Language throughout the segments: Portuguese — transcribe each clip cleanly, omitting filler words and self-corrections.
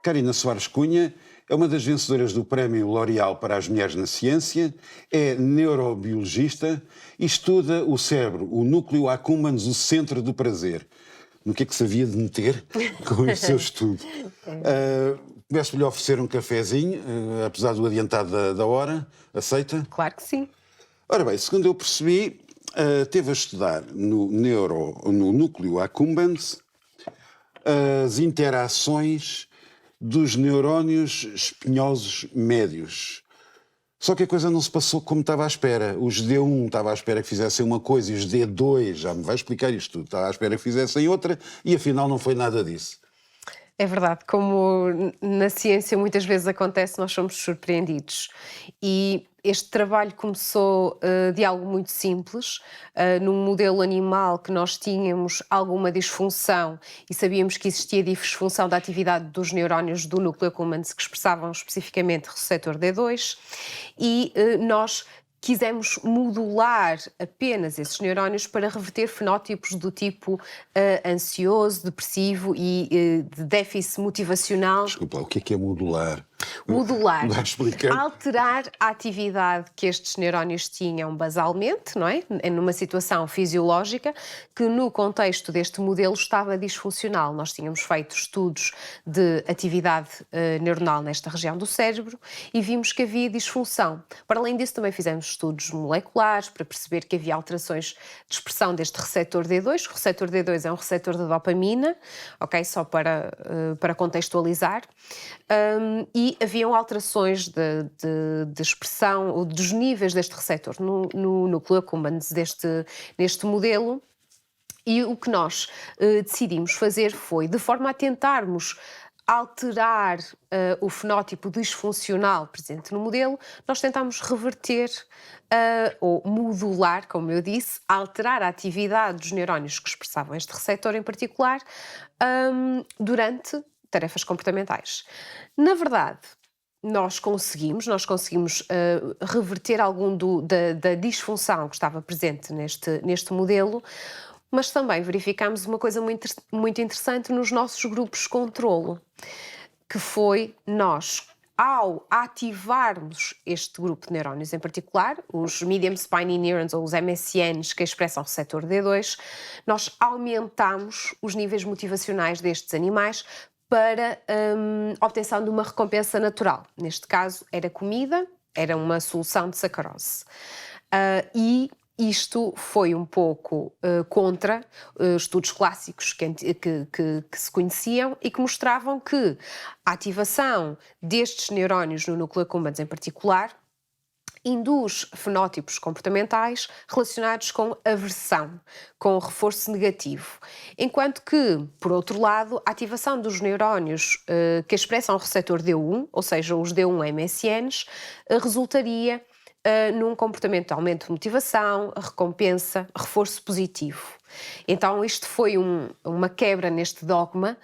Carina Soares Cunha é uma das vencedoras do Prémio L'Oréal para as Mulheres na Ciência, é neurobiologista e estuda o cérebro, o núcleo accumbens, o centro do prazer. No que é que se havia de meter com o seu estudo? Começo-lhe a oferecer um cafezinho, apesar do adiantado da hora. Aceita? Claro que sim. Ora bem, segundo eu percebi, teve a estudar no núcleo accumbens as interações dos neurónios espinhosos médios. Só que a coisa não se passou como estava à espera. Os D1 estava à espera que fizessem uma coisa e os D2, já me vai explicar isto tudo, estava à espera que fizessem outra e afinal não foi nada disso. É verdade, como na ciência muitas vezes acontece, nós somos surpreendidos. E este trabalho começou de algo muito simples, num modelo animal que nós tínhamos alguma disfunção e sabíamos que existia disfunção da atividade dos neurónios do núcleo accumbens que expressavam especificamente o receptor D2 e nós quisemos modular apenas esses neurónios para reverter fenótipos do tipo ansioso, depressivo e de déficit motivacional. Desculpa, o que é modular? Modular, Dá a explicar? alterar a atividade que estes neurónios tinham basalmente, não é? Numa situação fisiológica que no contexto deste modelo estava disfuncional. Nós tínhamos feito estudos de atividade neuronal nesta região do cérebro e vimos que havia disfunção. Para além disso, também fizemos estudos moleculares para perceber que havia alterações de expressão deste receptor D2. O receptor D2 é um receptor de dopamina, ok? Só para contextualizar. E haviam alterações de expressão ou dos níveis deste receptor no núcleo accumbens neste modelo. E o que nós decidimos fazer foi, de forma a tentarmos alterar o fenótipo disfuncional presente no modelo, nós tentámos reverter ou modular, como eu disse, alterar a atividade dos neurónios que expressavam este receptor em particular durante tarefas comportamentais. Na verdade, nós conseguimos reverter algum da disfunção que estava presente neste modelo, mas também verificámos uma coisa muito interessante nos nossos grupos de controlo, que foi nós, ao ativarmos este grupo de neurónios em particular, os Medium Spiny Neurons ou os MSNs que expressam o receptor D2, nós aumentamos os níveis motivacionais destes animais para obtenção de uma recompensa natural. Neste caso, era comida, era uma solução de sacarose. E isto foi um pouco contra estudos clássicos que se conheciam e que mostravam que a ativação destes neurónios no núcleo accumbens em particular induz fenótipos comportamentais relacionados com aversão, com reforço negativo. Enquanto que, por outro lado, a ativação dos neurónios que expressam o receptor D1, ou seja, os D1-MSNs, resultaria num comportamento de aumento de motivação, recompensa, reforço positivo. Então isto foi uma quebra neste dogma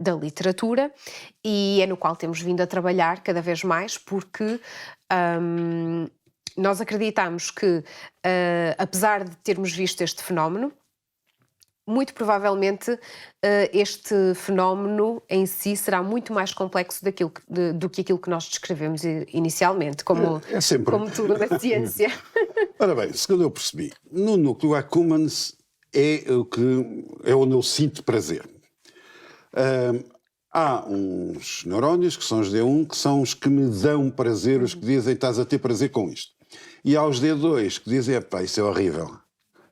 da literatura e é no qual temos vindo a trabalhar cada vez mais porque nós acreditamos que, apesar de termos visto este fenómeno, muito provavelmente este fenómeno em si será muito mais complexo do que aquilo que nós descrevemos inicialmente, como tudo na ciência. Ora bem, segundo eu percebi, no núcleo accumbens é onde eu sinto prazer. Há uns neurónios, que são os D1, que são os que me dão prazer, os que dizem estás a ter prazer com isto. E há os D2 que dizem, epá, isso é horrível.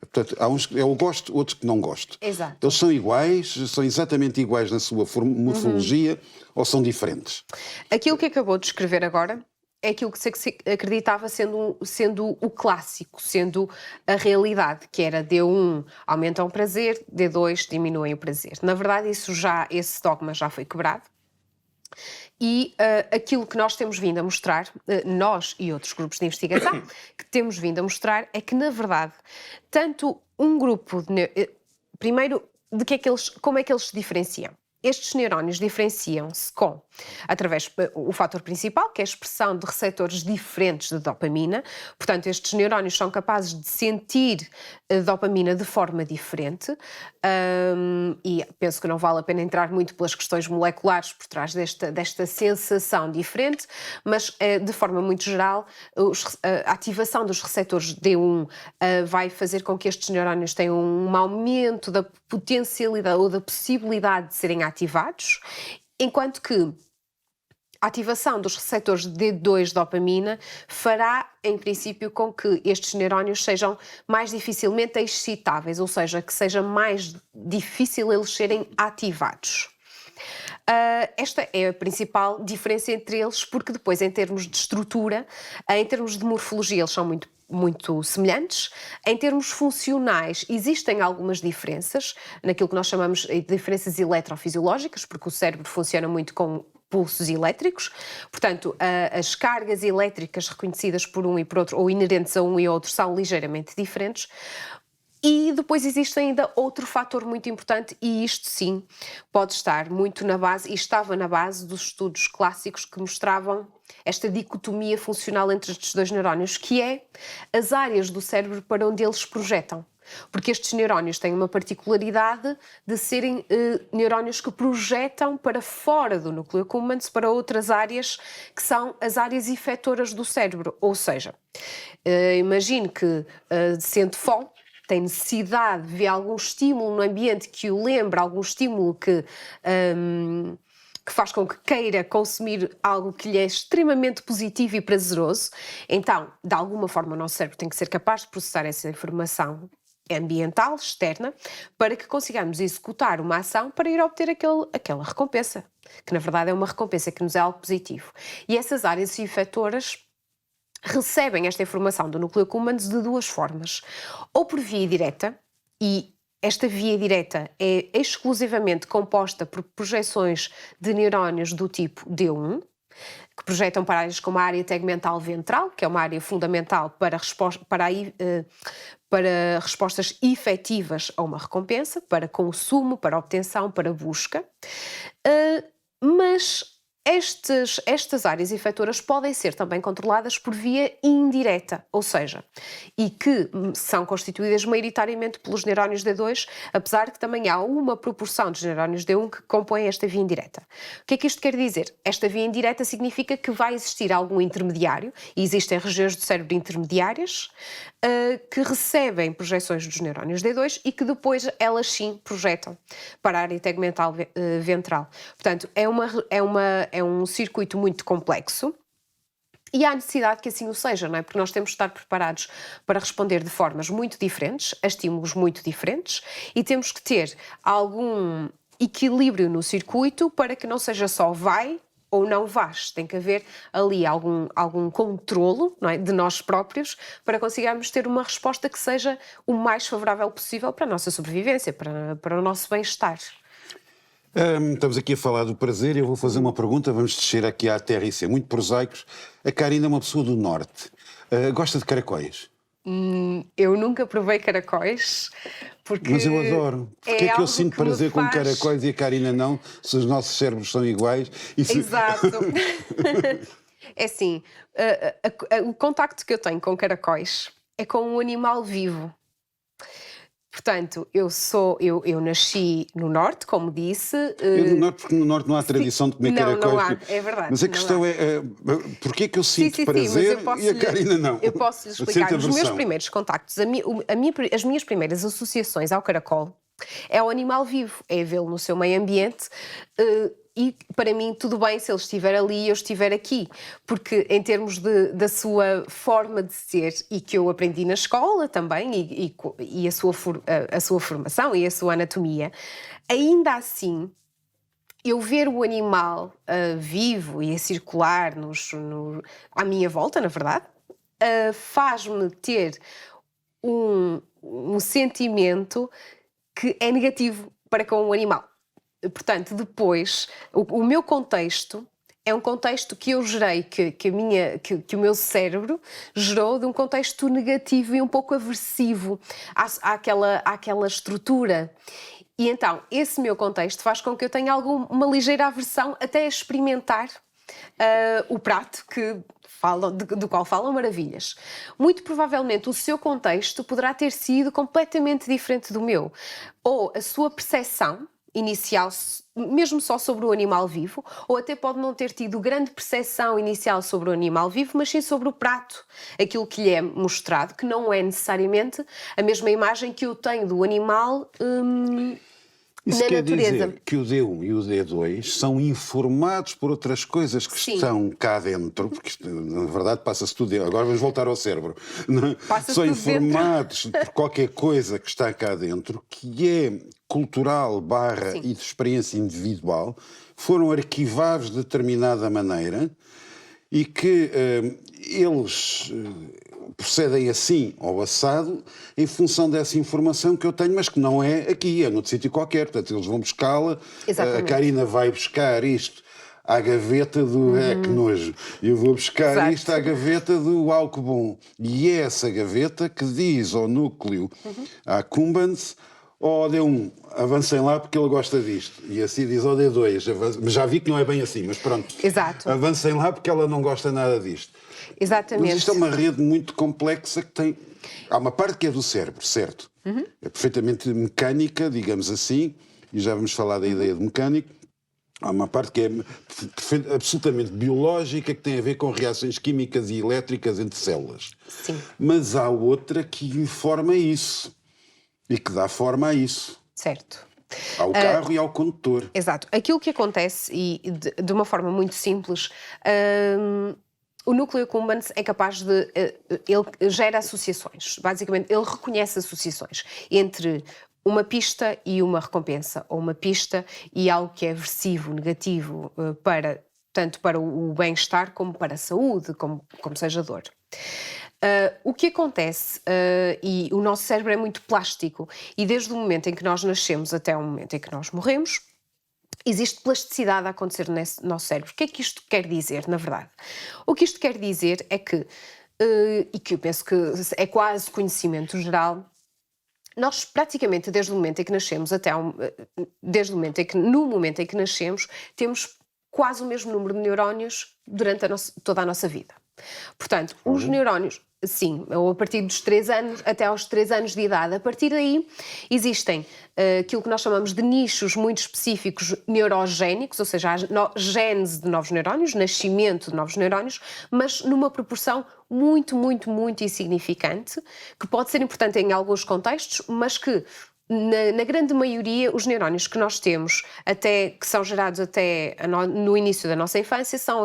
Portanto, há uns que eu gosto, outros que não gosto. Exato. Eles são iguais, são exatamente iguais na sua morfologia ou são diferentes? Aquilo que acabou de descrever agora é aquilo que se acreditava sendo o clássico, sendo a realidade, que era D1 aumentam o prazer, D2 diminuem o prazer. Na verdade, esse dogma já foi quebrado. E aquilo que nós temos vindo a mostrar, nós e outros grupos de investigação, que temos vindo a mostrar é que, na verdade, tanto um grupo primeiro, como é que eles se diferenciam? estes neurónios diferenciam-se através o fator principal, que é a expressão de receptores diferentes de dopamina. Portanto, estes neurónios são capazes de sentir a dopamina de forma diferente, e penso que não vale a pena entrar muito pelas questões moleculares por trás desta sensação diferente, mas de forma muito geral, a ativação dos receptores D1 vai fazer com que estes neurónios tenham um aumento da potencialidade ou da possibilidade de serem ativados, enquanto que a ativação dos receptores D2 de dopamina fará, em princípio, com que estes neurónios sejam mais dificilmente excitáveis, ou seja, que seja mais difícil eles serem ativados. Esta é a principal diferença entre eles, porque depois, em termos de estrutura, em termos de morfologia, eles são muito semelhantes. Em termos funcionais, existem algumas diferenças, naquilo que nós chamamos de diferenças eletrofisiológicas, porque o cérebro funciona muito com pulsos elétricos, portanto, as cargas elétricas reconhecidas por um e por outro, ou inerentes a um e outro, são ligeiramente diferentes. E depois existe ainda outro fator muito importante, e isto sim pode estar muito na base, e estava na base dos estudos clássicos que mostravam esta dicotomia funcional entre estes dois neurónios, que é as áreas do cérebro para onde eles projetam. Porque estes neurónios têm uma particularidade de serem neurónios que projetam para fora do núcleo accumbens, para outras áreas que são as áreas efetoras do cérebro. Ou seja, imagine que sente fome, tem necessidade de ver algum estímulo no ambiente que o lembre, algum estímulo que faz com que queira consumir algo que lhe é extremamente positivo e prazeroso. Então, de alguma forma, o nosso cérebro tem que ser capaz de processar essa informação ambiental, externa, para que consigamos executar uma ação para ir obter aquela recompensa, que na verdade é uma recompensa que nos é algo positivo. E essas áreas efetoras recebem esta informação do núcleo accumbens de duas formas. Ou por via direta, e esta via direta é exclusivamente composta por projeções de neurónios do tipo D1, que projetam para áreas como a área tegmental ventral, que é uma área fundamental para respostas efetivas a uma recompensa, para consumo, para obtenção, para busca. Mas estas áreas efetoras podem ser também controladas por via indireta, ou seja, e que são constituídas maioritariamente pelos neurónios D2, apesar de que também há uma proporção dos neurónios D1 que compõem esta via indireta. O que é que isto quer dizer? Esta via indireta significa que vai existir algum intermediário, e existem regiões do cérebro intermediárias, que recebem projeções dos neurónios D2 e que depois elas sim projetam para a área tegmental ventral. Portanto, é um circuito muito complexo e há necessidade que assim o seja, não é? Porque nós temos de estar preparados para responder de formas muito diferentes, a estímulos muito diferentes, e temos que ter algum equilíbrio no circuito para que não seja só vai ou não vais. Tem que haver ali algum controlo, não é, de nós próprios para conseguirmos ter uma resposta que seja o mais favorável possível para a nossa sobrevivência, para o nosso bem-estar. Estamos aqui a falar do prazer e eu vou fazer uma pergunta, vamos descer aqui à terra e ser muito prosaicos. A Karina é uma pessoa do Norte. Gosta de caracóis? Eu nunca provei caracóis, porque... Mas eu adoro. Porque é que eu sinto prazer com faz... caracóis e a Karina não, se os nossos cérebros são iguais? Exato. É assim, o contacto que eu tenho com caracóis é com um animal vivo. Portanto, eu nasci no Norte, como disse. No Norte, porque no Norte não há tradição de comer caracóis. Não há, é verdade. Mas a questão é, porquê é que eu sinto prazer e a Karina não? Eu posso lhe explicar. Os meus primeiros contactos, as minhas primeiras associações ao caracol é o animal vivo, é vê-lo no seu meio ambiente. E para mim tudo bem se ele estiver ali e eu estiver aqui, porque em termos da sua forma de ser, e que eu aprendi na escola também, e a sua formação e a sua anatomia, ainda assim eu ver o animal vivo e a circular à minha volta, na verdade, faz-me ter um sentimento que é negativo para com o animal. Portanto, depois, o meu contexto é um contexto que eu gerei, que o meu cérebro gerou de um contexto negativo e um pouco aversivo àquela estrutura. E então, esse meu contexto faz com que eu tenha uma ligeira aversão até a experimentar o prato do qual falam maravilhas. Muito provavelmente o seu contexto poderá ter sido completamente diferente do meu. Ou a sua percepção inicial, mesmo só sobre o animal vivo, ou até pode não ter tido grande percepção inicial sobre o animal vivo, mas sim sobre o prato, aquilo que lhe é mostrado, que não é necessariamente a mesma imagem que eu tenho do animal Isso na quer natureza. dizer que o D1 e o D2 são informados por outras coisas que Sim. estão cá dentro, porque isto, na verdade passa-se tudo dentro. Agora vamos voltar ao cérebro. Passa-se São tudo informados por qualquer coisa que está cá dentro, que é cultural Sim. e de experiência individual, foram arquivados de determinada maneira e que eles procedem assim ao assado em função dessa informação que eu tenho, mas que não é aqui, é noutro sítio qualquer. Portanto, eles vão buscá-la, a Exatamente. Karina vai buscar isto à gaveta do que nojo, eu vou buscar Exato. isto à gaveta do que bom. E é essa gaveta que diz ao núcleo accumbens: ó D1, avancem lá porque ele gosta disto. E assim diz ao D2, mas já vi que não é bem assim, mas pronto. Exato. Avancem lá porque ela não gosta nada disto. Exatamente. Mas isto é uma rede muito complexa que tem... Há uma parte que é do cérebro, certo? É perfeitamente mecânica, digamos assim, e já vamos falar da ideia de mecânico. Há uma parte que é absolutamente biológica, que tem a ver com reações químicas e elétricas entre células. Sim. Mas há outra que informa isso e que dá forma a isso. Certo. Ao carro e ao condutor. Exato. Aquilo que acontece, e de uma forma muito simples, o núcleo accumbens é capaz de... ele gera associações. Basicamente, ele reconhece associações entre uma pista e uma recompensa, ou uma pista e algo que é aversivo, negativo, tanto para o bem-estar como para a saúde, como seja dor. O que acontece, e o nosso cérebro é muito plástico, e desde o momento em que nós nascemos até o momento em que nós morremos, existe plasticidade a acontecer no nosso cérebro. O que é que isto quer dizer, na verdade? O que isto quer dizer é que, e que eu penso que é quase conhecimento geral, nós praticamente desde o momento em que nascemos no momento em que nascemos, temos quase o mesmo número de neurónios durante toda a nossa vida. Portanto, os neurónios, sim, ou a partir dos 3 anos até aos 3 anos de idade. A partir daí existem aquilo que nós chamamos de nichos muito específicos neurogénicos, ou seja, a gênese de novos neurónios, nascimento de novos neurónios, mas numa proporção muito, muito, muito insignificante, que pode ser importante em alguns contextos, mas que na grande maioria, os neurónios que nós temos, que são gerados até no início da nossa infância, são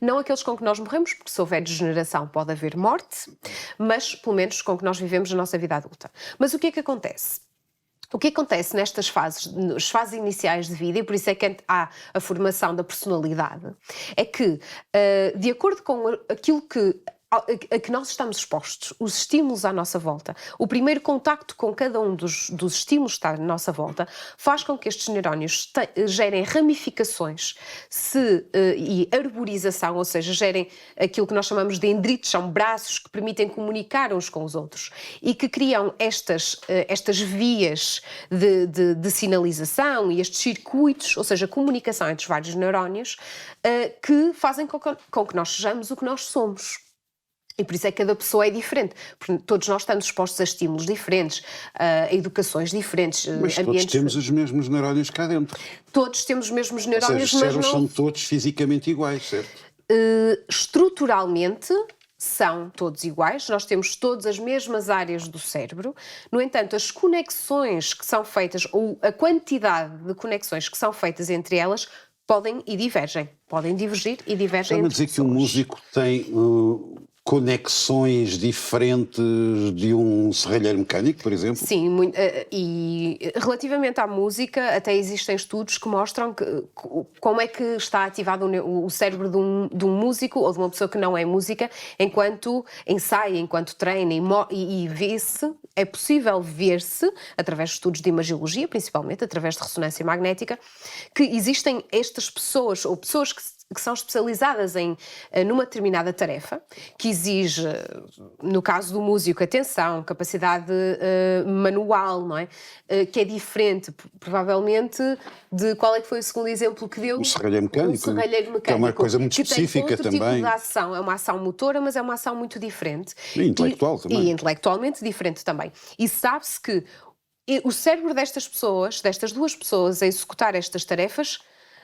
não aqueles com que nós morremos, porque se houver degeneração pode haver morte, mas pelo menos com que nós vivemos a nossa vida adulta. Mas o que é que acontece? O que acontece nestas fases, nas fases iniciais de vida, e por isso é que há a formação da personalidade, é que, de acordo com aquilo a que nós estamos expostos, os estímulos à nossa volta, o primeiro contacto com cada um dos estímulos que está à nossa volta, faz com que estes neurónios gerem ramificações e arborização, ou seja, gerem aquilo que nós chamamos de dendritos, são braços que permitem comunicar uns com os outros e que criam estas vias de sinalização e estes circuitos, ou seja, comunicação entre vários neurónios, que fazem com que nós sejamos o que nós somos. E por isso é que cada pessoa é diferente, porque todos nós estamos expostos a estímulos diferentes, a educações diferentes, Mas todos temos os mesmos neurónios cá dentro. Todos temos os mesmos Ou neurónios, seja, os cérebros mas não... são todos fisicamente iguais, certo? Estruturalmente são todos iguais, nós temos todas as mesmas áreas do cérebro, no entanto, as conexões que são feitas, ou a quantidade de conexões que são feitas entre elas, podem divergir e divergem. Está-me a dizer que um músico tem conexões diferentes de um serralheiro mecânico, por exemplo? Sim, e relativamente à música, até existem estudos que mostram como é que está ativado o cérebro de um músico ou de uma pessoa que não é música, enquanto ensaia, enquanto treina e vê-se, é possível ver-se, através de estudos de imagiologia, principalmente, através de ressonância magnética, que existem estas pessoas, ou pessoas que são especializadas numa determinada tarefa, que exige, no caso do músico, atenção, capacidade manual, não é? Que é diferente, provavelmente, de qual é que foi o segundo exemplo que deu? O serralheiro mecânico. O serralheiro mecânico. Que é uma coisa muito específica que tem outro também. tipo de ação. É uma ação motora, mas é uma ação muito diferente. E intelectual também. E intelectualmente diferente também. E sabe-se que o cérebro destas pessoas, destas duas pessoas, a executar estas tarefas,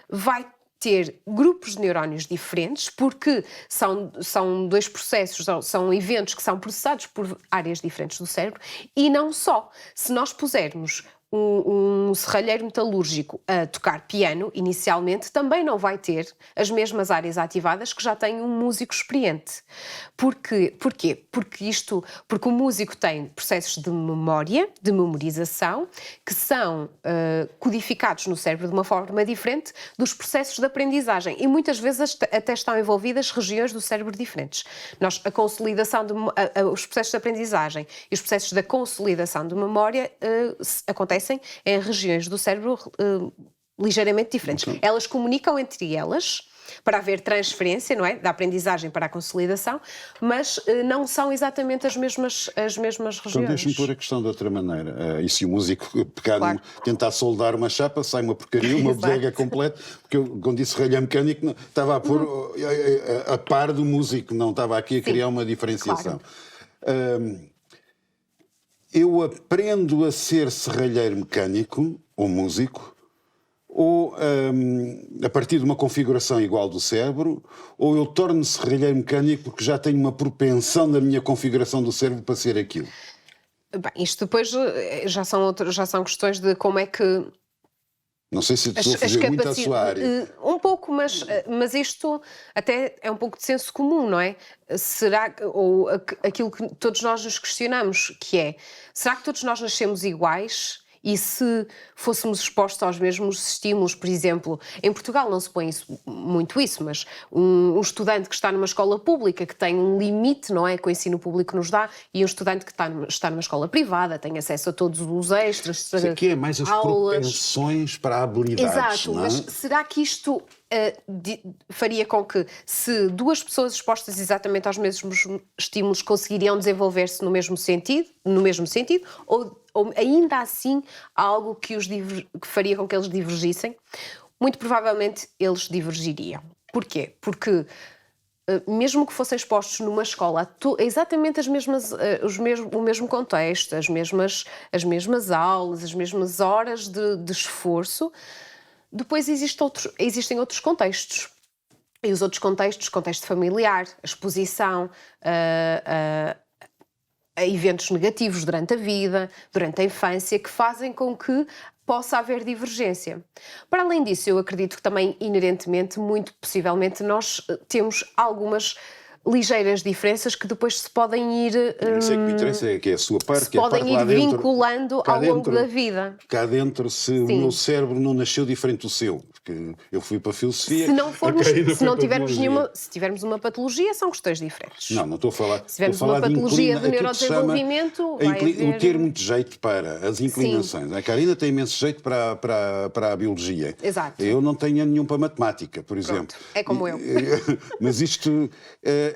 vai ter grupos de neurónios diferentes, porque são dois processos, são eventos que são processados por áreas diferentes do cérebro, e não só. Se nós pusermos um serralheiro metalúrgico a tocar piano, inicialmente, também não vai ter as mesmas áreas ativadas que já tem um músico experiente. Porquê? Porque o músico tem processos de memória, de memorização, que são codificados no cérebro de uma forma diferente dos processos de aprendizagem, e muitas vezes até estão envolvidas regiões do cérebro diferentes. A consolidação os processos de aprendizagem e os processos da consolidação de memória acontecem em regiões do cérebro ligeiramente diferentes. Elas comunicam entre elas para haver transferência, não é? Da aprendizagem para a consolidação, mas não são exatamente as mesmas regiões. Então deixa-me pôr a questão de outra maneira. E se o músico pegar, tentar soldar uma chapa, sai uma porcaria, uma bodega completa, porque eu, quando disse serralheiro mecânico, estava a pôr a par do músico, não estava aqui a criar uma diferenciação. Claro. Eu aprendo a ser serralheiro mecânico, ou músico, ou a partir de uma configuração igual do cérebro, ou eu torno-me serralheiro mecânico porque já tenho uma propensão na minha configuração do cérebro para ser aquilo. Bem, isto depois já são questões de como é que... Não sei se estou a fazer muito à sua área. Um pouco, mas isto até é um pouco de senso comum, não é? Será, ou aquilo que todos nós nos questionamos, que é, será que todos nós nascemos iguais? E se fôssemos expostos aos mesmos estímulos, por exemplo, em Portugal não se põe muito isso, mas um estudante que está numa escola pública, que tem um limite, não é, que o ensino público nos dá, e um estudante que está numa escola privada, tem acesso a todos os extras, isso aqui é mais as propensões para habilidades. Exato, não é? Mas será que isto faria com que, se duas pessoas expostas exatamente aos mesmos estímulos, conseguiriam desenvolver-se no mesmo sentido, ou ainda assim há algo que faria com que eles divergissem? Muito provavelmente eles divergiriam. Porquê? Porque mesmo que fossem expostos numa escola exatamente o mesmo contexto, as mesmas aulas, as mesmas horas de esforço, depois existem outros contextos. E os outros contextos, contexto familiar, a exposição a eventos negativos durante a vida, durante a infância, que fazem com que possa haver divergência. Para além disso, eu acredito que também, inerentemente, muito possivelmente, nós temos algumas ligeiras diferenças que depois se podem ir... Isso é que me interessa, é que é a sua parte, se que é a podem parte ir lá dentro, vinculando ao longo da vida. Cá dentro, se o meu cérebro não nasceu diferente do seu, porque eu fui para a filosofia... Se tivermos uma patologia, são questões diferentes. Não estou a falar... Se tivermos uma patologia de neurodesenvolvimento, vai haver... ter muito jeito para as inclinações. A Karina tem imenso jeito para a biologia. Exato. Eu não tenho nenhum para a matemática, por exemplo. É como eu. Mas isto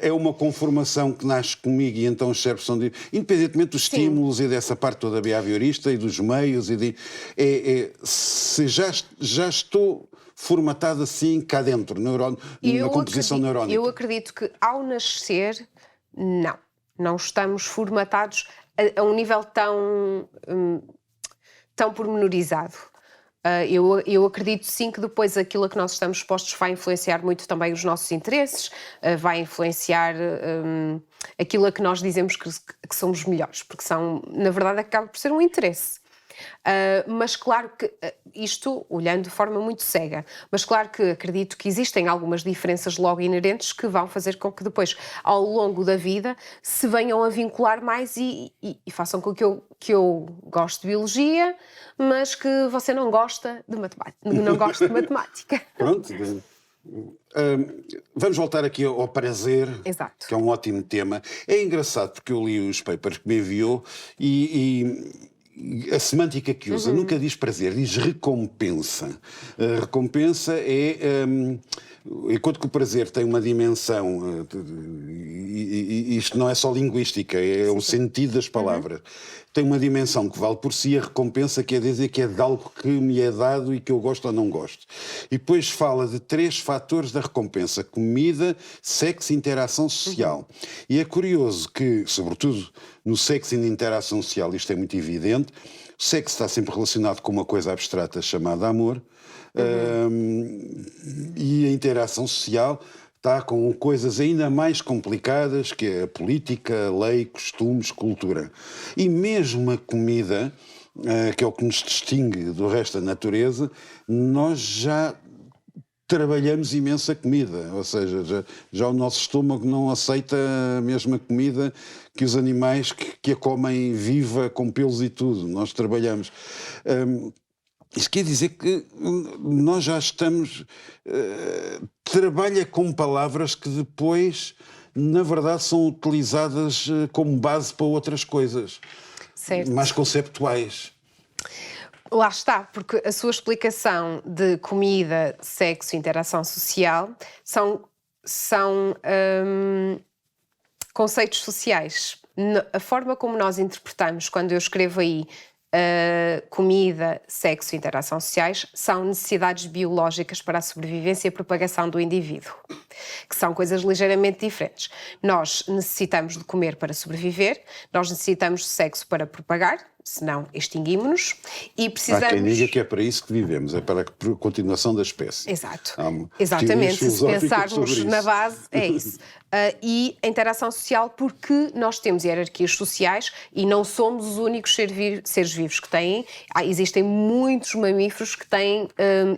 é uma conformação que nasce comigo, e então os cérebros são... Independentemente dos estímulos e dessa parte toda behaviorista e dos meios, se já estou formatado assim cá dentro, na composição neurónica. Eu acredito que ao nascer, não estamos formatados a um nível tão pormenorizado. Eu acredito sim que depois aquilo a que nós estamos expostos vai influenciar muito também os nossos interesses, vai influenciar aquilo a que nós dizemos que somos melhores, porque na verdade acaba por ser um interesse. Mas claro que isto olhando de forma muito cega, mas claro que acredito que existem algumas diferenças logo inerentes que vão fazer com que depois, ao longo da vida, se venham a vincular mais e façam com que eu goste de biologia, mas que você não gosta de matemática. Pronto. Vamos voltar aqui ao prazer. Exato. Que é um ótimo tema. É engraçado porque eu li os papers que me enviou e a semântica que usa nunca diz prazer, diz recompensa. A recompensa enquanto que o prazer tem uma dimensão, isto não é só linguística, é o sentido das palavras. Tem uma dimensão que vale por si, a recompensa quer dizer que é de algo que me é dado e que eu gosto ou não gosto. E depois fala de 3 fatores da recompensa: comida, sexo e interação social. E é curioso que, sobretudo no sexo e na interação social, isto é muito evidente. O sexo está sempre relacionado com uma coisa abstrata chamada amor. E a interação social está com coisas ainda mais complicadas, que é a política, a lei, costumes, cultura. E mesmo a comida, que é o que nos distingue do resto da natureza, nós já trabalhamos imensa comida, ou seja, já o nosso estômago não aceita a mesma comida que os animais que a comem viva, com pelos e tudo. Nós trabalhamos. Isso quer dizer que nós já estamos... trabalha com palavras que depois, na verdade, são utilizadas como base para outras coisas. Certo. Mais conceptuais. Lá está, porque a sua explicação de comida, sexo e interação social são conceitos sociais. A forma como nós interpretamos, quando eu escrevo aí comida, sexo e interação sociais, são necessidades biológicas para a sobrevivência e a propagação do indivíduo, que são coisas ligeiramente diferentes. Nós necessitamos de comer para sobreviver, nós necessitamos de sexo para propagar, senão extinguimos-nos, e precisamos... Há quem diga que é para isso que vivemos, é para a continuação da espécie. Exato, exatamente, se pensarmos na base, é isso. E a interação social, porque nós temos hierarquias sociais e não somos os únicos seres vivos que têm. Existem muitos mamíferos que têm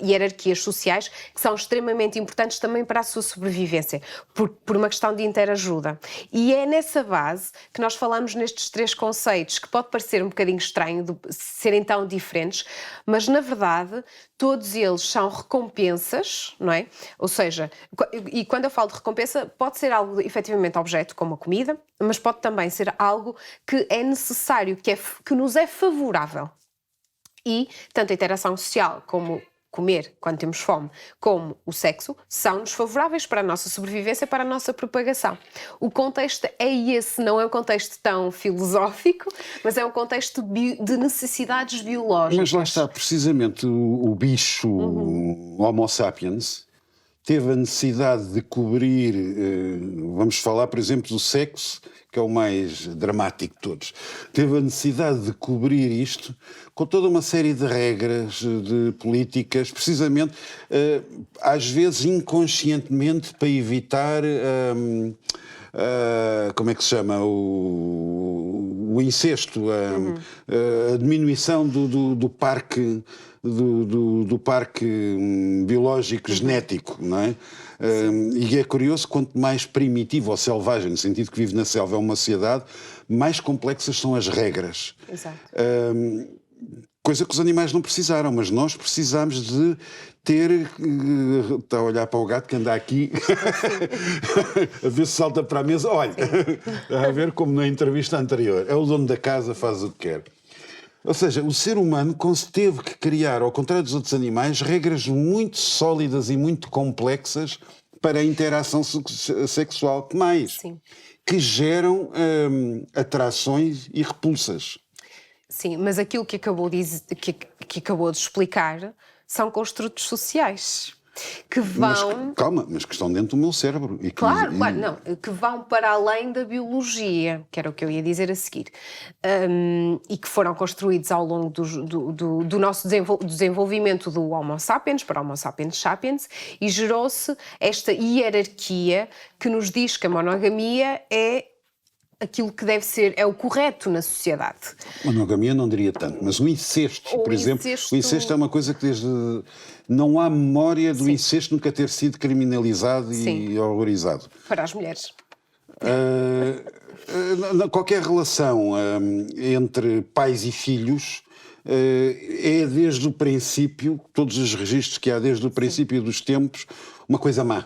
hierarquias sociais que são extremamente importantes também para a sua sobrevivência, por uma questão de interajuda. E é nessa base que nós falamos nestes 3 conceitos, que pode parecer um bocadinho estranho de serem tão diferentes, mas na verdade todos eles são recompensas, não é? Ou seja, e quando eu falo de recompensa, pode ser algo efetivamente objeto, como a comida, mas pode também ser algo que é necessário, que nos é favorável. E tanto a interação social como comer quando temos fome, como o sexo, são-nos favoráveis para a nossa sobrevivência, para a nossa propagação. O contexto é esse, não é um contexto tão filosófico, mas é um contexto de necessidades biológicas. Mas lá está, precisamente o bicho, o Homo sapiens, teve a necessidade de cobrir, vamos falar, por exemplo, do sexo, que é o mais dramático de todos, teve a necessidade de cobrir isto com toda uma série de regras, de políticas, precisamente, às vezes inconscientemente, para evitar, como é que se chama, o incesto, a diminuição do parque... Do parque biológico genético, não é? E é curioso, quanto mais primitivo ou selvagem, no sentido que vive na selva, é uma sociedade, mais complexas são as regras. Exato. Coisa que os animais não precisaram, mas nós precisamos de ter... Está a olhar para o gato que anda aqui, a ver se salta para a mesa. Olha, a ver como na entrevista anterior. É o dono da casa, faz o que quer. Ou seja, o ser humano teve que criar, ao contrário dos outros animais, regras muito sólidas e muito complexas para a interação sexual. Que mais? Sim. Que geram atrações e repulsas. Sim, mas aquilo que acabou de explicar são construtos sociais que vão... Mas que estão dentro do meu cérebro. E que, Claro, não, que vão para além da biologia, que era o que eu ia dizer a seguir, e que foram construídos ao longo do nosso desenvolvimento do Homo sapiens para Homo sapiens sapiens, e gerou-se esta hierarquia que nos diz que a monogamia é aquilo que deve ser, é o correto na sociedade. Monogamia não diria tanto, mas o incesto, por exemplo, o incesto é uma coisa que desde... Não há memória do incesto nunca ter sido criminalizado e horrorizado. Para as mulheres. Qualquer relação entre pais e filhos é desde o princípio, todos os registros que há desde o princípio dos tempos, uma coisa má.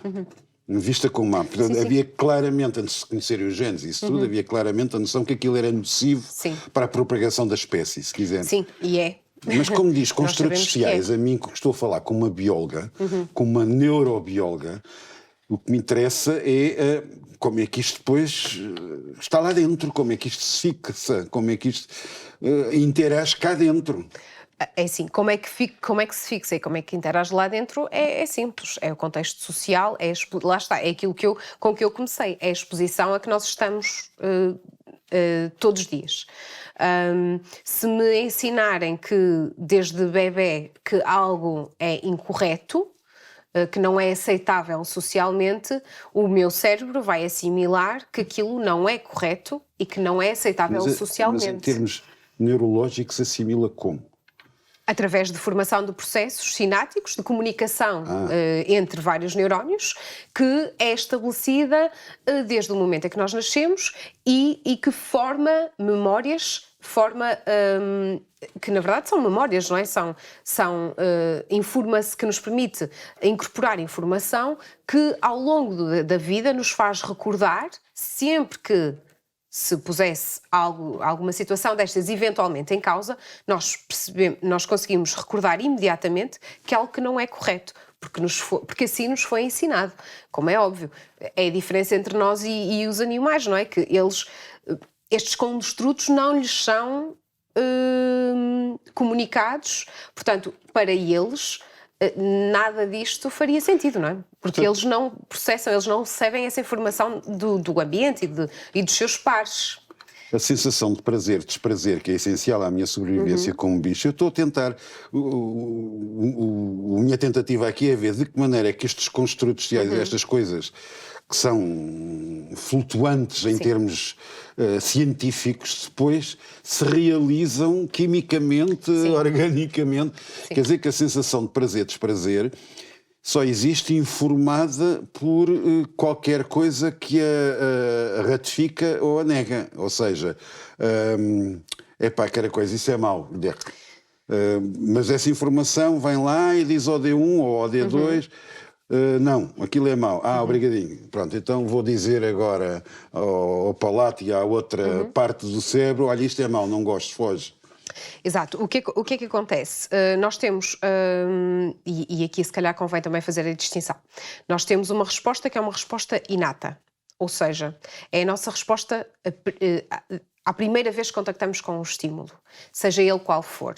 Vista como má. Portanto, havia claramente, antes de se conhecerem os genes e isso tudo, havia claramente a noção que aquilo era nocivo para a propagação da espécie, se quiser. Sim, e é. Mas como diz, Nós construtos sabemos que é. sociais, a mim que estou a falar com uma bióloga, com uma neurobióloga, o que me interessa é como é que isto depois está lá dentro, como é que isto se fixa, como é que isto interage cá dentro. É assim, como é que se fixa e como é que interage lá dentro é simples, é o contexto social, lá está, é aquilo com que eu comecei, é a exposição a que nós estamos todos os dias. Se me ensinarem que desde bebê que algo é incorreto, que não é aceitável socialmente, o meu cérebro vai assimilar que aquilo não é correto e que não é aceitável socialmente. Mas em termos neurológicos assimila como? Através de formação de processos sinápticos, de comunicação entre vários neurónios, que é estabelecida desde o momento em que nós nascemos e que forma memórias, que na verdade são memórias, não é? Informa-se, que nos permite incorporar informação que ao longo da vida nos faz recordar, sempre que se pusesse alguma situação destas eventualmente em causa, nós conseguimos recordar imediatamente que é algo que não é correto, porque assim nos foi ensinado. Como é óbvio, é a diferença entre nós e os animais, não é? Que estes construtos não lhes são comunicados, portanto, para eles nada disto faria sentido, não é? Porque eles não processam, eles não recebem essa informação do ambiente e dos seus pares. A sensação de prazer, desprazer, que é essencial à minha sobrevivência como bicho, eu estou a tentar, a minha tentativa aqui é ver de que maneira é que estes construtos sociais, estas coisas que são flutuantes em termos científicos, depois se realizam quimicamente, organicamente. Quer dizer que a sensação de prazer, desprazer, só existe informada por qualquer coisa que a ratifica ou a nega. Ou seja, aquela coisa, isso é mau. Mas essa informação vem lá e diz ao D1 ou ao D2... não, aquilo é mau. Obrigadinho. Pronto, então vou dizer agora ao palato e à outra parte do cérebro, olha, isto é mau, não gosto, foge. Exato. O que é que acontece? Nós temos, e aqui se calhar convém também fazer a distinção, nós temos uma resposta que é uma resposta inata, ou seja, é a nossa resposta à primeira vez que contactamos com um estímulo, seja ele qual for.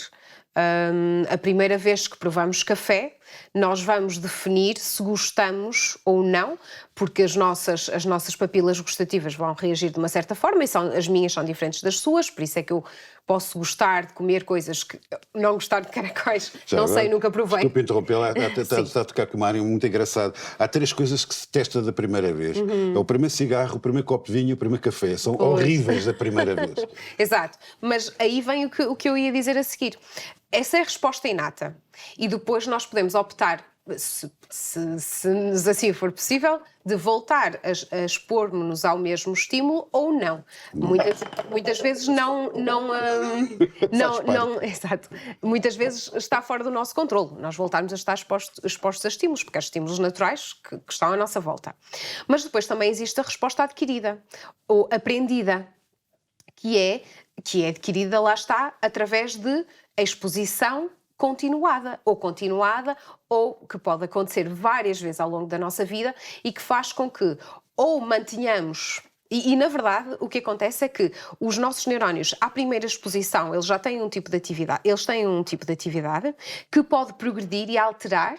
A primeira vez que provamos café, nós vamos definir se gostamos ou não, porque as nossas papilas gustativas vão reagir de uma certa forma e as minhas são diferentes das suas, por isso é que eu posso gostar de comer coisas que não gostar de caracóis, não sei, nunca provei. Desculpa interromper, está a tocar com uma área muito engraçada. Há 3 coisas que se testa da primeira vez. É o primeiro cigarro, o primeiro copo de vinho e o primeiro café. São horríveis da primeira vez. Exato, mas aí vem o que eu ia dizer a seguir. Essa é a resposta inata. E depois nós podemos optar, se assim for possível, de voltar a expor-nos ao mesmo estímulo ou não. Muitas vezes exato. Muitas vezes está fora do nosso controle. Nós voltarmos a estar expostos a estímulos, porque há estímulos naturais que estão à nossa volta. Mas depois também existe a resposta adquirida, ou aprendida, que é adquirida, lá está, através de exposição continuada, ou que pode acontecer várias vezes ao longo da nossa vida e que faz com que ou mantenhamos... E, na verdade, o que acontece é que os nossos neurónios, à primeira exposição, eles já têm um tipo de atividade, que pode progredir e alterar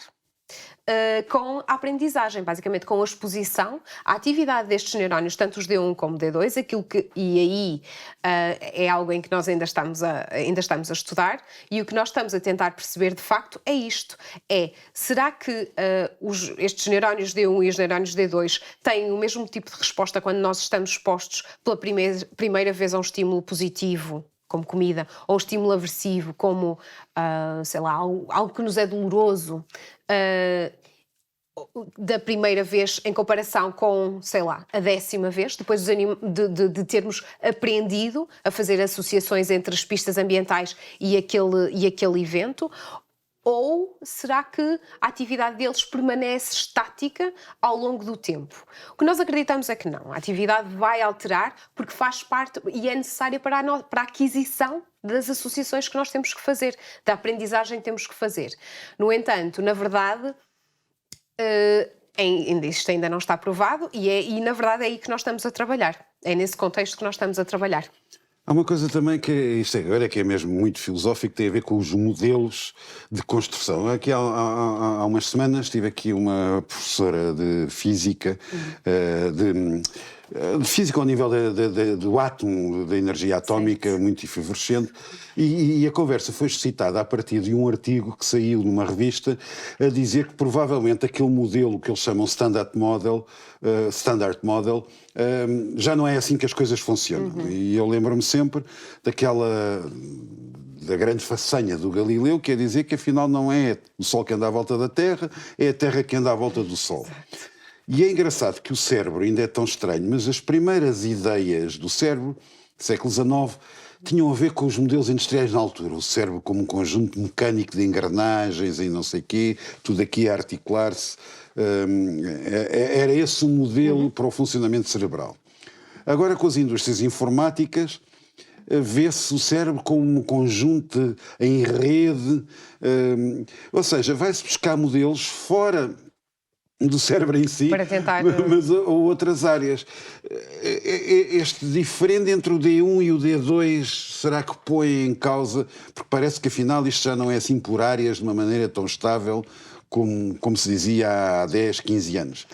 com a aprendizagem, basicamente com a exposição, a atividade destes neurónios, tanto os D1 como D2, e aí é algo em que nós ainda estamos a estudar, e o que nós estamos a tentar perceber de facto é isto, será que estes neurónios D1 e os neurónios D2 têm o mesmo tipo de resposta quando nós estamos expostos pela primeira vez a um estímulo positivo, como comida, ou um estímulo aversivo, como, sei lá, algo que nos é doloroso, da primeira vez em comparação com, sei lá, a 10ª vez, depois de termos aprendido a fazer associações entre as pistas ambientais e aquele evento, ou será que a atividade deles permanece estática ao longo do tempo? O que nós acreditamos é que não. A atividade vai alterar porque faz parte e é necessária para a aquisição das associações que nós temos que fazer, da aprendizagem que temos que fazer. No entanto, na verdade, isto ainda não está provado e na verdade é aí que nós estamos a trabalhar. É nesse contexto que nós estamos a trabalhar. Há uma coisa também que isto agora que é mesmo muito filosófico, tem a ver com os modelos de construção. Aqui há umas semanas tive aqui uma professora de física, de física ao nível do átomo, da energia atómica, muito efervescente, e a conversa foi suscitada a partir de um artigo que saiu numa revista a dizer que provavelmente aquele modelo que eles chamam Standard Model, já não é assim que as coisas funcionam. E eu lembro-me sempre da grande façanha do Galileu, que é dizer que afinal não é o Sol que anda à volta da Terra, é a Terra que anda à volta do Sol. E é engraçado que o cérebro ainda é tão estranho, mas as primeiras ideias do cérebro, século XIX, tinham a ver com os modelos industriais na altura. O cérebro como um conjunto mecânico de engrenagens e não sei o quê, tudo aqui a articular-se. Era esse o modelo para o funcionamento cerebral. Agora, com as indústrias informáticas, vê-se o cérebro como um conjunto em rede, ou seja, vai-se buscar modelos fora do cérebro em si, para tentar... mas ou outras áreas. Este diferente entre o D1 e o D2, será que põe em causa, porque parece que afinal isto já não é assim por áreas de uma maneira tão estável como se dizia há 10, 15 anos.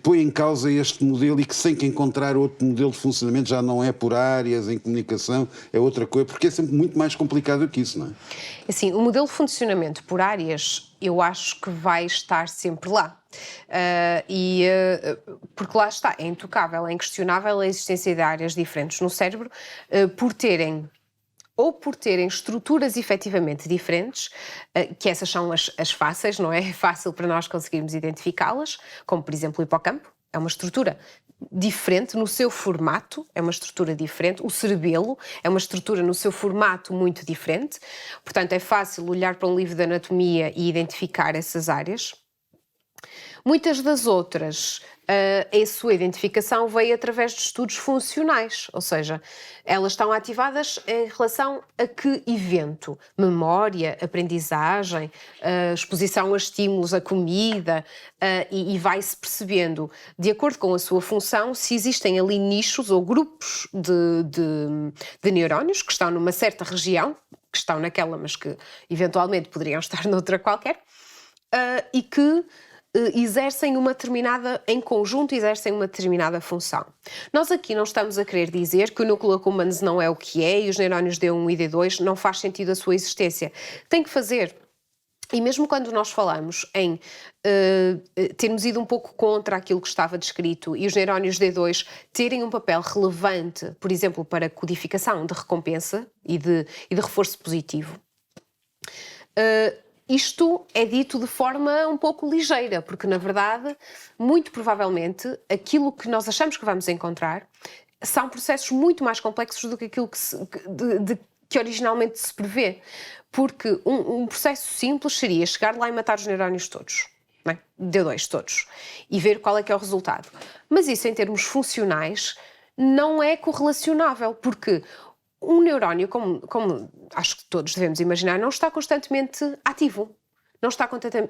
Põe em causa este modelo e que sem que encontrar outro modelo de funcionamento já não é por áreas, em comunicação, é outra coisa, porque é sempre muito mais complicado do que isso, não é? Assim, o modelo de funcionamento por áreas, eu acho que vai estar sempre lá. Porque lá está, é intocável, é inquestionável a existência de áreas diferentes no cérebro, por terem estruturas efetivamente diferentes, que essas são as fáceis, não é? É fácil para nós conseguirmos identificá-las, como por exemplo o hipocampo, é uma estrutura diferente no seu formato, é uma estrutura diferente, o cerebelo é uma estrutura no seu formato muito diferente, portanto é fácil olhar para um livro de anatomia e identificar essas áreas. Muitas das outras, a sua identificação veio através de estudos funcionais, ou seja, elas estão ativadas em relação a que evento? Memória, aprendizagem, exposição a estímulos, a comida, e vai-se percebendo, de acordo com a sua função, se existem ali nichos ou grupos de neurónios que estão numa certa região, que estão naquela, mas que eventualmente poderiam estar noutra qualquer, e que exercem uma determinada, em conjunto, exercem uma determinada função. Nós aqui não estamos a querer dizer que o núcleo accumbens não é o que é e os neurónios D1 e D2 não faz sentido a sua existência. Tem que fazer. E mesmo quando nós falamos em termos ido um pouco contra aquilo que estava descrito e os neurónios D2 terem um papel relevante, por exemplo, para codificação de recompensa e de reforço positivo, isto é dito de forma um pouco ligeira, porque, na verdade, muito provavelmente, aquilo que nós achamos que vamos encontrar são processos muito mais complexos do que aquilo que originalmente se prevê. Porque um processo simples seria chegar lá e matar os neurónios todos, não é? D2 todos, e ver qual é que é o resultado. Mas isso, em termos funcionais, não é correlacionável, porque um neurónio, como acho que todos devemos imaginar, não está constantemente ativo, não está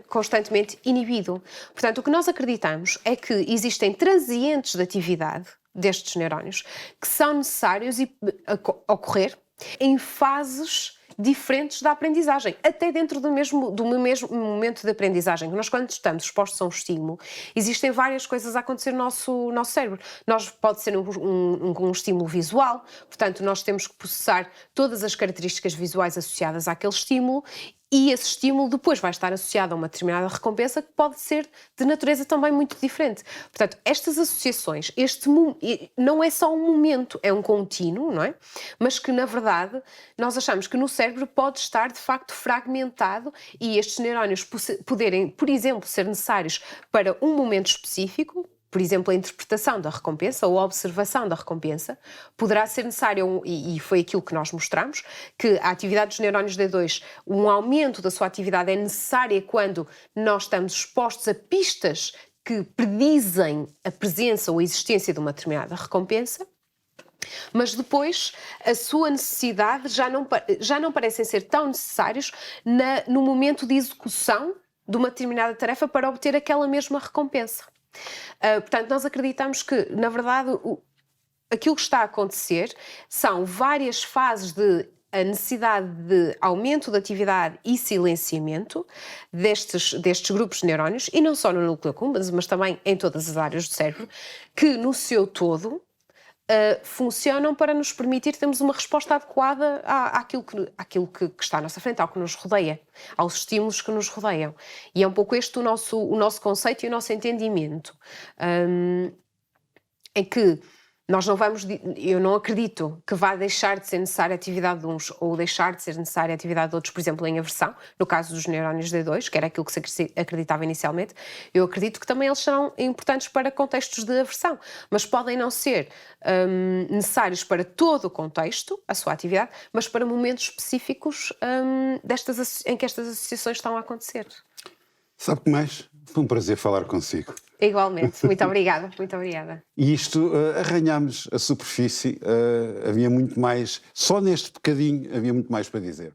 constantemente inibido. Portanto, o que nós acreditamos é que existem transientes de atividade destes neurónios que são necessários ocorrer em fases diferentes da aprendizagem, até dentro do mesmo momento de aprendizagem. Nós, quando estamos expostos a um estímulo, existem várias coisas a acontecer no nosso cérebro. Pode ser um estímulo visual, portanto, nós temos que processar todas as características visuais associadas àquele estímulo, e esse estímulo depois vai estar associado a uma determinada recompensa que pode ser de natureza também muito diferente. Portanto, estas associações, não é só um momento, é um contínuo, não é? Mas que, na verdade, nós achamos que no cérebro pode estar, de facto, fragmentado e estes neurónios poderem, por exemplo, ser necessários para um momento específico, por exemplo, a interpretação da recompensa ou a observação da recompensa, poderá ser necessário, e foi aquilo que nós mostramos, que a atividade dos neurónios D2, um aumento da sua atividade é necessária quando nós estamos expostos a pistas que predizem a presença ou a existência de uma determinada recompensa, mas depois a sua necessidade já não parecem ser tão necessários no momento de execução de uma determinada tarefa para obter aquela mesma recompensa. Portanto, nós acreditamos que, na verdade, aquilo que está a acontecer são várias fases de a necessidade de aumento da atividade e silenciamento destes grupos de neurónios, e não só no núcleo accumbens, mas também em todas as áreas do cérebro, que no seu todo funcionam para nos permitir termos uma resposta adequada àquilo que está à nossa frente, ao que nos rodeia, aos estímulos que nos rodeiam. E é um pouco este o nosso conceito e o nosso entendimento, em que nós eu não acredito que vá deixar de ser necessária a atividade de uns ou deixar de ser necessária a atividade de outros, por exemplo, em aversão, no caso dos neurónios D2, que era aquilo que se acreditava inicialmente. Eu acredito que também eles serão importantes para contextos de aversão, mas podem não ser necessários para todo o contexto, a sua atividade, mas para momentos específicos em que estas associações estão a acontecer. Sabe o que mais? Foi um prazer falar consigo. Igualmente. Muito obrigada. Muito obrigada. E isto, arranhámos a superfície, havia muito mais, só neste bocadinho havia muito mais para dizer.